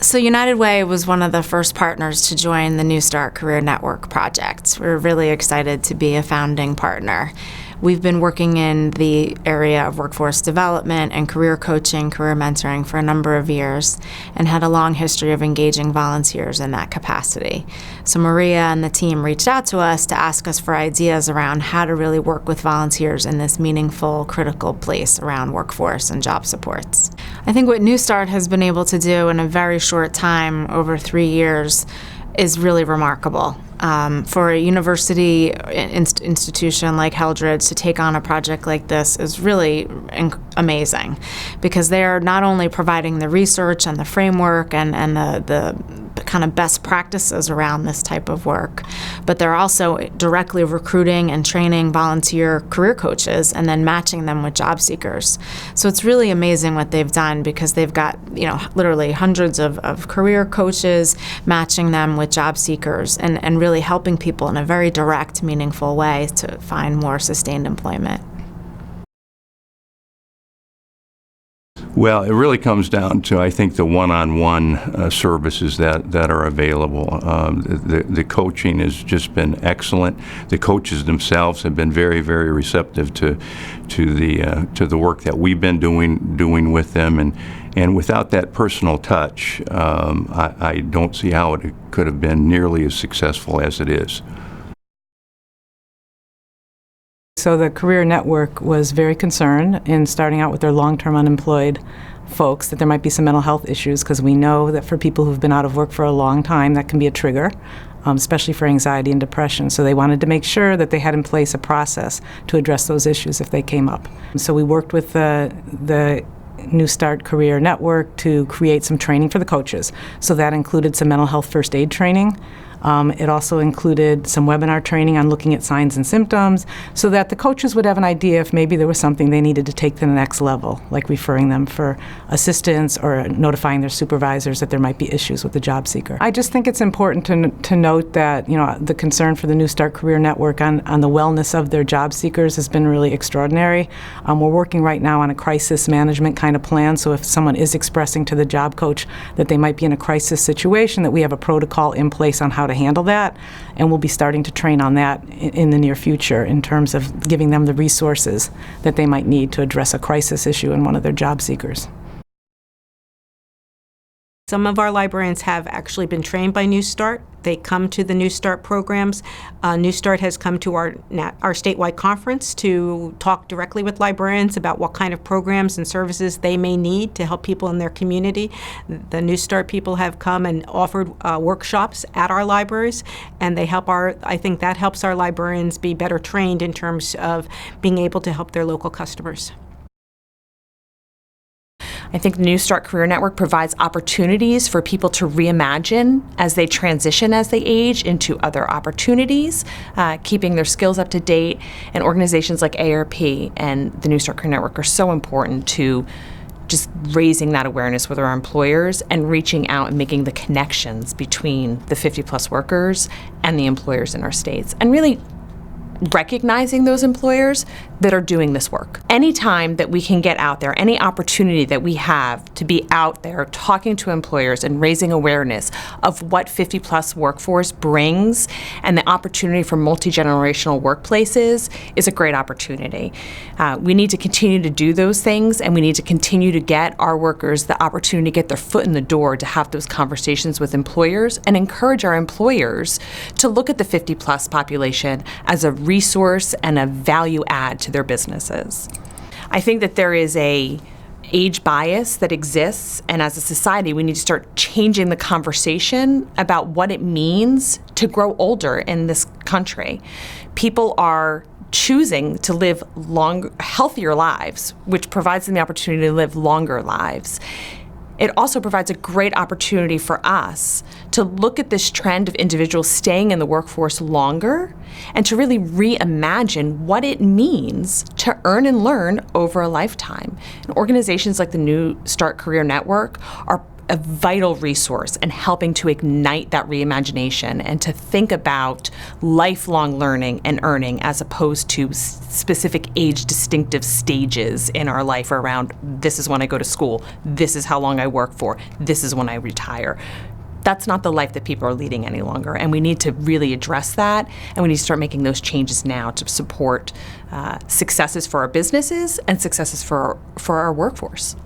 So United Way was one of the first partners to join the New Start Career Network project. We're really excited to be a founding partner. We've been working in the area of workforce development and career coaching, career mentoring for a number of years and had a long history of engaging volunteers in that capacity. So Maria and the team reached out to us to ask us for ideas around how to really work with volunteers in this meaningful, critical place around workforce and job supports. I think what New Start has been able to do in a very short time, over 3 years, is really remarkable. For a university institution like Eldridge to take on a project like this is really amazing, because they are not only providing the research and the framework and the kind of best practices around this type of work, but they're also directly recruiting and training volunteer career coaches and then matching them with job seekers. So it's really amazing what they've done, because they've got, literally hundreds of career coaches matching them with job seekers and really helping people in a very direct, meaningful way to find more sustained employment. Well, it really comes down to, I think, the one-on-one services that are available. The coaching has just been excellent. The coaches themselves have been very, very receptive to the work that we've been doing with them, and without that personal touch, I don't see how it could have been nearly as successful as it is. So the Career Network was very concerned in starting out with their long-term unemployed folks that there might be some mental health issues, because we know that for people who've been out of work for a long time, that can be a trigger, especially for anxiety and depression. So they wanted to make sure that they had in place a process to address those issues if they came up. So we worked with the New Start Career Network to create some training for the coaches. So that included some mental health first aid training. It also included some webinar training on looking at signs and symptoms, so that the coaches would have an idea if maybe there was something they needed to take to the next level, like referring them for assistance or notifying their supervisors that there might be issues with the job seeker. I just think it's important to note that the concern for the New Start Career Network on the wellness of their job seekers has been really extraordinary. We're working right now on a crisis management kind of plan, so if someone is expressing to the job coach that they might be in a crisis situation, that we have a protocol in place on how to handle that, and we'll be starting to train on that in the near future in terms of giving them the resources that they might need to address a crisis issue in one of their job seekers. Some of our librarians have actually been trained by New Start. They come to the New Start programs. New Start has come to our statewide conference to talk directly with librarians about what kind of programs and services they may need to help people in their community. The New Start people have come and offered workshops at our libraries, and I think that helps our librarians be better trained in terms of being able to help their local customers. I think the New Start Career Network provides opportunities for people to reimagine as they transition as they age into other opportunities, keeping their skills up to date, and organizations like AARP and the New Start Career Network are so important to just raising that awareness with our employers and reaching out and making the connections between the 50-plus workers and the employers in our states, and really recognizing those employers that are doing this work. Anytime that we can get out there, any opportunity that we have to be out there talking to employers and raising awareness of what 50-plus workforce brings and the opportunity for multi-generational workplaces is a great opportunity. We need to continue to do those things, and we need to continue to get our workers the opportunity to get their foot in the door to have those conversations with employers, and encourage our employers to look at the 50-plus population as a resource and a value add to their businesses. I think that there is a age bias that exists, and as a society we need to start changing the conversation about what it means to grow older in this country. People are choosing to live healthier lives, which provides them the opportunity to live longer lives. It also provides a great opportunity for us to look at this trend of individuals staying in the workforce longer and to really reimagine what it means to earn and learn over a lifetime. And organizations like the New Start Career Network are a vital resource in helping to ignite that reimagination and to think about lifelong learning and earning as opposed to specific age distinctive stages in our life around this is when I go to school, this is how long I work for, this is when I retire. That's not the life that people are leading any longer, and we need to really address that, and we need to start making those changes now to support successes for our businesses and successes for our workforce.